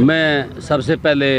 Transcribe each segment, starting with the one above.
मैं सबसे पहले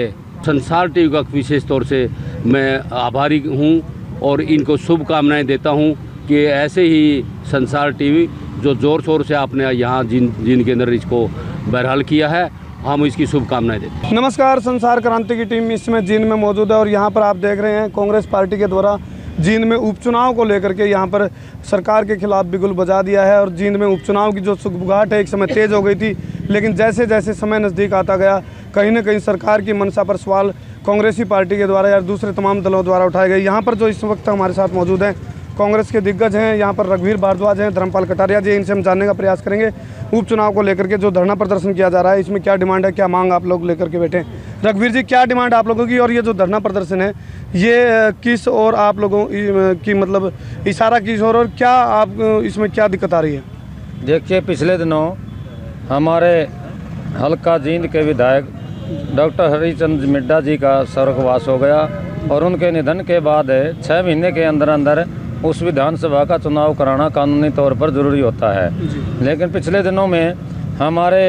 संसार टीवी का विशेष तौर से मैं आभारी हूं और इनको शुभकामनाएं देता हूं कि ऐसे ही संसार टीवी जो ज़ोर शोर से आपने यहाँ जिन के अंदर इसको बहरहाल किया है, हम इसकी शुभकामनाएं देते हैं। नमस्कार, संसार क्रांति की टीम इस समय जींद में मौजूद है और यहाँ पर आप देख रहे हैं कांग्रेस पार्टी के द्वारा जींद में उपचुनाव को लेकर के यहाँ पर सरकार के खिलाफ बिगुल बजा दिया है। और जींद में उपचुनाव की जो सुगबुगाहट है एक समय तेज़ हो गई थी, लेकिन जैसे जैसे समय नज़दीक आता गया कहीं ना कहीं सरकार की मंशा पर सवाल कांग्रेसी पार्टी के द्वारा या दूसरे तमाम दलों द्वारा उठाए गए। यहाँ पर जो इस वक्त हमारे साथ मौजूद हैं कांग्रेस के दिग्गज हैं, यहाँ पर रघुवीर भारद्वाज हैं, धर्मपाल कटारिया जी, इनसे हम जानने का प्रयास करेंगे उपचुनाव को लेकर के जो धरना प्रदर्शन किया जा रहा है इसमें क्या डिमांड है, क्या मांग आप लोग लेकर के बैठे हैं। रघुवीर जी, क्या डिमांड आप लोगों की और ये जो धरना प्रदर्शन है ये किस और आप लोगों की मतलब इशारा किस और क्या आप इसमें क्या दिक्कत आ रही है? देखिए, पिछले दिनों हमारे हल्का जींद के विधायक डॉक्टर हरिचंद मिड्डा जी का स्वर्गवास हो गया और उनके निधन के बाद 6 महीने के अंदर अंदर उस विधानसभा का चुनाव कराना कानूनी तौर पर ज़रूरी होता है। लेकिन पिछले दिनों में हमारे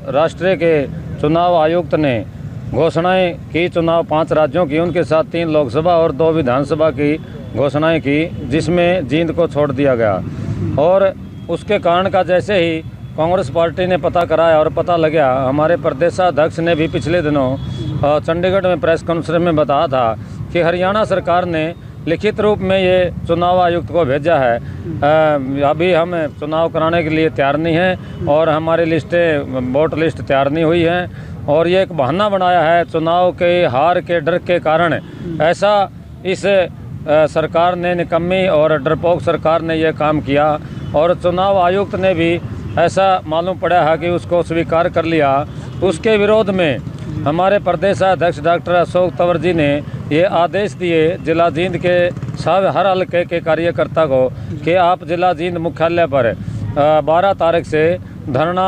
राष्ट्रीय के चुनाव आयुक्त ने घोषणाएं की, चुनाव 5 राज्यों की, उनके साथ 3 लोकसभा और 2 विधानसभा की घोषणाएं की, जिसमें जींद को छोड़ दिया गया। और उसके कारण का जैसे ही कांग्रेस पार्टी ने पता कराया और पता लगा, हमारे प्रदेशाध्यक्ष ने भी पिछले दिनों चंडीगढ़ में प्रेस कॉन्फ्रेंस में बताया था कि हरियाणा सरकार ने लिखित रूप में ये चुनाव आयुक्त को भेजा है। अभी हम चुनाव कराने के लिए तैयार नहीं हैं और हमारी लिस्टें, वोट लिस्ट तैयार नहीं हुई हैं और ये एक बहाना बनाया है चुनाव के हार के डर के कारण। ऐसा इस सरकार ने, निकम्मी और डरपोक सरकार ने यह काम किया और चुनाव आयुक्त ने भी ऐसा मालूम पड़ा है कि उसको स्वीकार कर लिया। उसके विरोध में हमारे प्रदेशाध्यक्ष डॉक्टर अशोक तंवर जी ने ये आदेश दिए जिला जींद के सब हर हल्के के कार्यकर्ता को कि आप जिला जींद मुख्यालय पर 12 तारीख से धरना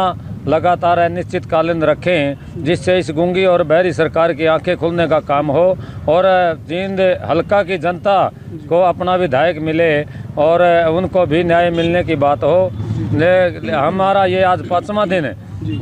लगातार अनिश्चितकालीन रखें, जिससे इस गूंगी और बहरी सरकार की आंखें खुलने का काम हो और जींद हल्का की जनता को अपना विधायक मिले और उनको भी न्याय मिलने की बात हो। हमारा ये आज 5वां दिन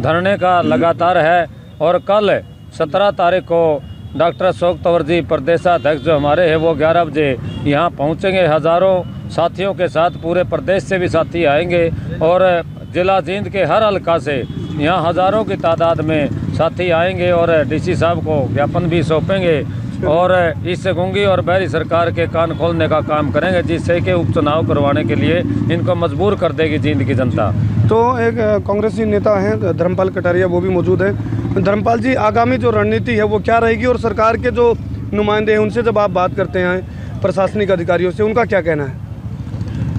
धरने का लगातार है और कल 17 तारीख को डॉक्टर अशोक तंवर जी प्रदेशाध्यक्ष जो हमारे हैं वो 11 बजे यहाँ पहुँचेंगे। हज़ारों साथियों के साथ पूरे प्रदेश से भी साथी आएंगे और जिला जींद के हर हल्का से यहाँ हज़ारों की तादाद में साथी आएंगे और डीसी साहब को ज्ञापन भी सौंपेंगे और इस गूंगी और बहरी सरकार के कान खोलने का काम करेंगे, जिससे कि उपचुनाव करवाने के लिए इनको मजबूर कर देगी जींद की जनता। तो एक कांग्रेसी नेता हैं धर्मपाल कटारिया, वो भी मौजूद हैं। धर्मपाल जी, आगामी जो रणनीति है वो क्या रहेगी और सरकार के जो नुमाइंदे हैं उनसे जब आप बात करते हैं, प्रशासनिक अधिकारियों से, उनका क्या कहना है?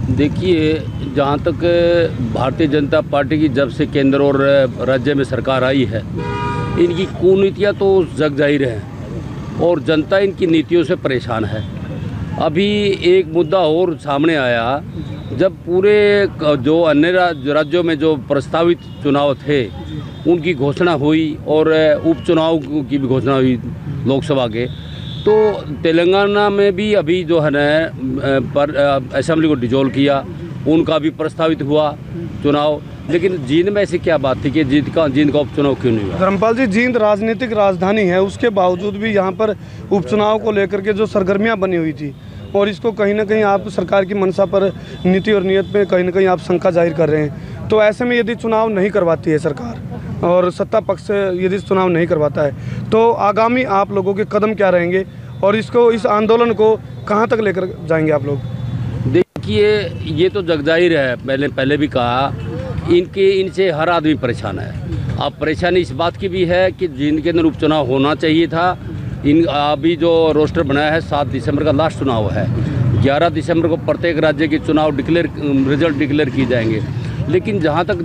देखिए, जहाँ तक भारतीय जनता पार्टी की जब से केंद्र और राज्य में सरकार आई है, इनकी कुनीतियाँ तो जग जाहिर हैं और जनता इनकी नीतियों से परेशान है। अभी एक मुद्दा और सामने आया, जब पूरे जो अन्य राज्यों में जो प्रस्तावित चुनाव थे उनकी घोषणा हुई और उपचुनाव की भी घोषणा हुई लोकसभा के, तो तेलंगाना में भी अभी जो है ना असेंबली को डिसॉल्व किया, उनका भी प्रस्तावित हुआ चुनाव। लेकिन जींद में ऐसी क्या बात थी कि जींद का उपचुनाव क्यों नहीं हुआ? धर्मपाल जी, जींद राजनीतिक राजधानी है, उसके बावजूद भी यहाँ पर उपचुनाव को लेकर के जो सरगर्मियाँ बनी हुई थी और इसको कहीं ना कहीं आप सरकार की मंशा पर, नीति और नीयत पे कहीं ना कहीं आप शंका जाहिर कर रहे हैं। तो ऐसे में यदि चुनाव नहीं करवाती है सरकार और सत्ता पक्ष यदि चुनाव नहीं करवाता है तो आगामी आप लोगों के कदम क्या रहेंगे और इस आंदोलन को कहाँ तक लेकर जाएंगे आप लोग? देखिए, ये तो जगजाहिर है, पहले भी कहा, इनसे हर आदमी परेशान है। अब परेशानी इस बात की भी है कि जींद के अंदर उपचुनाव होना चाहिए था। अभी जो रोस्टर बनाया है 7 दिसंबर का लास्ट चुनाव है, 11 दिसंबर को प्रत्येक राज्य के चुनाव रिजल्ट डिक्लेयर किए जाएंगे। लेकिन जहाँ तक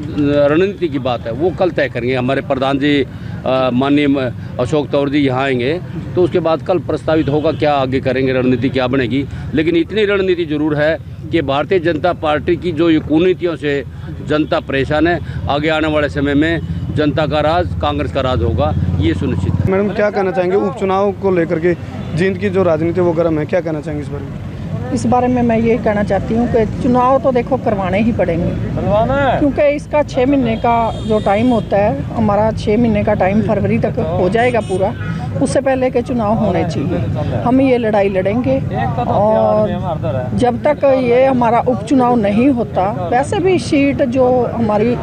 रणनीति की बात है वो कल तय करेंगे। हमारे प्रधान जी माननीय अशोक तंवर जी यहाँ आएंगे तो उसके बाद कल प्रस्तावित होगा क्या आगे करेंगे, रणनीति क्या बनेगी। लेकिन इतनी रणनीति जरूर है कि भारतीय जनता पार्टी की जो ये कुनीतियों से जनता परेशान है, आगे आने वाले समय में जनता का राज, कांग्रेस का राज होगा, ये सुनिश्चित है। मैडम, क्या कहना चाहेंगे उपचुनाव को लेकर के? जींद की जो राजनीति वो गर्म है, क्या कहना चाहेंगे इस बारे में? इस बारे में मैं ये कहना चाहती हूँ कि चुनाव तो देखो करवाने ही पड़ेंगे, क्योंकि इसका 6 महीने का जो टाइम होता है, हमारा 6 महीने का टाइम फरवरी तक हो जाएगा पूरा। उससे पहले के चुनाव होने चाहिए। हम ये लड़ाई लड़ेंगे और जब तक ये हमारा उपचुनाव नहीं होता, वैसे भी सीट जो हमारी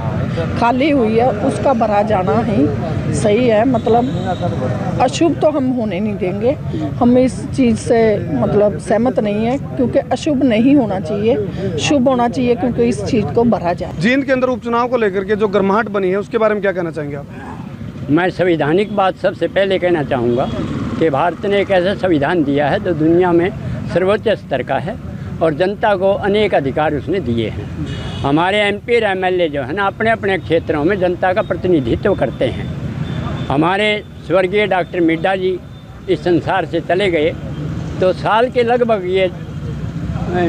खाली हुई है उसका भरा जाना ही सही है। मतलब अशुभ तो हम होने नहीं देंगे। हम इस चीज़ से मतलब सहमत नहीं है, क्योंकि अशुभ नहीं होना चाहिए, शुभ होना चाहिए, क्योंकि इस चीज़ को भरा जाए। जींद के अंदर उपचुनाव को लेकर के जो गर्माहट बनी है उसके बारे में क्या कहना चाहेंगे आप? मैं संवैधानिक बात सबसे पहले कहना चाहूँगा कि भारत ने एक ऐसा संविधान दिया है जो दुनिया में सर्वोच्च स्तर का है और जनता को अनेक अधिकार उसने दिए हैं। हमारे MP और MLA जो है ना, अपने अपने क्षेत्रों में जनता का प्रतिनिधित्व करते हैं। हमारे स्वर्गीय डॉक्टर मिड्डा जी इस संसार से चले गए तो साल के लगभग ये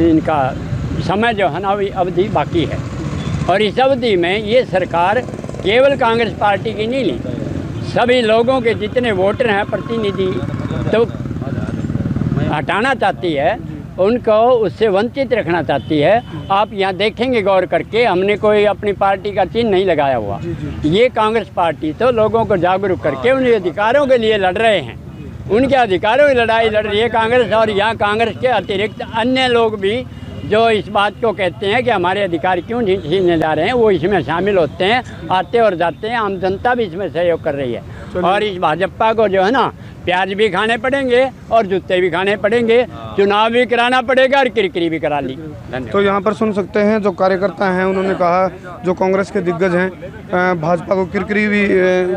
इनका समय जो है ना अवधि बाकी है, और इस अवधि में ये सरकार केवल कांग्रेस पार्टी की नहीं ली, सभी लोगों के जितने वोटर हैं, प्रतिनिधि तो हटाना चाहती है, उनको उससे वंचित रखना चाहती है। आप यहाँ देखेंगे गौर करके, हमने कोई अपनी पार्टी का चिन्ह नहीं लगाया हुआ। ये कांग्रेस पार्टी तो लोगों को जागरूक करके उनके अधिकारों के लिए लड़ रहे हैं, उनके अधिकारों की लड़ाई लड़ रही है कांग्रेस। और यहाँ कांग्रेस के अतिरिक्त अन्य लोग भी जो इस बात को कहते हैं कि हमारे अधिकार क्यों छीनने जा रहे हैं, वो इसमें शामिल होते हैं, आते और जाते हैं। आम जनता भी इसमें सहयोग कर रही है। और इस भाजपा को जो है ना, प्याज भी खाने पड़ेंगे और जूते भी खाने पड़ेंगे, चुनाव भी कराना पड़ेगा और किरकिरी भी करा ली। तो यहाँ पर सुन सकते हैं जो कार्यकर्ता हैं, उन्होंने कहा जो कांग्रेस के दिग्गज हैं, भाजपा को किरकिरी भी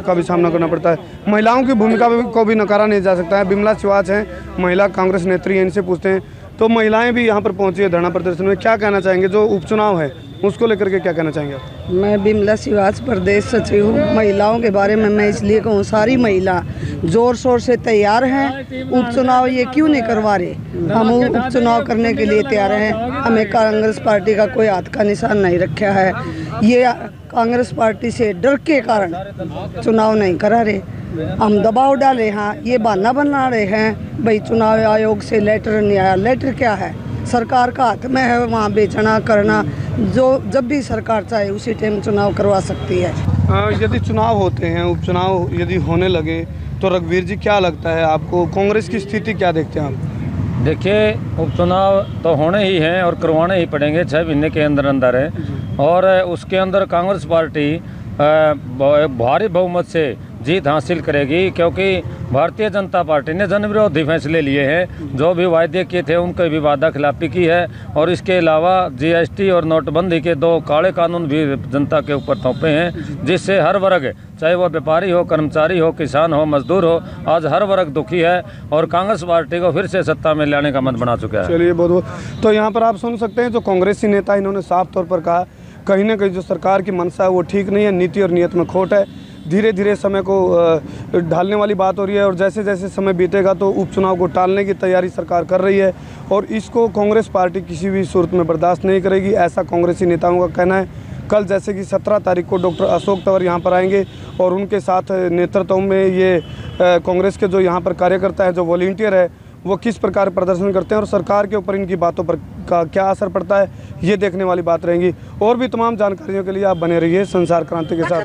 का भी सामना करना पड़ता है। महिलाओं की भूमिका को भी नकारा नहीं जा सकता है। बिमला शिवाच हैं, महिला कांग्रेस नेत्री हैं, इनसे पूछते हैं। तो महिलाएं भी यहाँ पर पहुँची है धरना प्रदर्शन में, क्या कहना चाहेंगे? जो उपचुनाव है उसको लेकर के क्या कहना चाहेंगे आप? मैं बिमला शिवाच प्रदेश सचिव हूँ। महिलाओं के बारे में मैं इसलिए कहूँ, सारी महिला जोर शोर से तैयार हैं। उपचुनाव ये क्यों नहीं करवा रहे? हम उपचुनाव करने के लिए तैयार हैं। हमें कांग्रेस पार्टी का कोई हाथ का निशान नहीं रखा है। ये कांग्रेस पार्टी से डर के कारण चुनाव नहीं करा रहे, हम दबाव डाले। हाँ, ये बहाना बना रहे हैं भाई चुनाव आयोग से लेटर नहीं आया। लेटर क्या है? सरकार का हाथ में है वहाँ बेचना करना, जो जब भी सरकार चाहे उसी टाइम चुनाव करवा सकती है। यदि चुनाव होते हैं, उपचुनाव यदि होने लगे तो रघुवीर जी क्या लगता है आपको, कांग्रेस की स्थिति क्या देखते हैं आप? देखिए, उपचुनाव तो होने ही हैं और करवाने ही पड़ेंगे, 6 महीने के अंदर अंदर है। और उसके अंदर कांग्रेस पार्टी भारी बहुमत से जीत हासिल करेगी, क्योंकि भारतीय जनता पार्टी ने जन विरोधी फैसले लिए हैं। जो भी वायदे किए थे उनकी भी वादा खिलाफी की है, और इसके अलावा GST और नोटबंदी के 2 काले कानून भी जनता के ऊपर थोपे हैं, जिससे हर वर्ग, चाहे वो व्यापारी हो, कर्मचारी हो, किसान हो, मजदूर हो, आज हर वर्ग दुखी है और कांग्रेस पार्टी को फिर से सत्ता में लाने का मत बना चुका है। चलिए, बहुत बहुत। तो यहाँ पर आप सुन सकते हैं जो कांग्रेसी नेता, इन्होंने साफ तौर पर कहा कहीं ना कहीं जो सरकार की मंशा है वो ठीक नहीं है, नीति और नीयत में खोट है। धीरे धीरे समय को ढालने वाली बात हो रही है, और जैसे जैसे समय बीतेगा तो उपचुनाव को टालने की तैयारी सरकार कर रही है, और इसको कांग्रेस पार्टी किसी भी सूरत में बर्दाश्त नहीं करेगी, ऐसा कांग्रेसी नेताओं का कहना है। कल जैसे कि 17 तारीख को डॉक्टर अशोक तंवर यहाँ पर आएंगे और उनके साथ नेतृत्व में ये कांग्रेस के जो यहाँ पर कार्यकर्ता है, जो वॉलंटियर है, वो किस प्रकार प्रदर्शन करते हैं और सरकार के ऊपर इनकी बातों पर का क्या असर पड़ता है, ये देखने वाली बात रहेगी। और भी तमाम जानकारियों के लिए आप बने रहिए संसार क्रांति के साथ।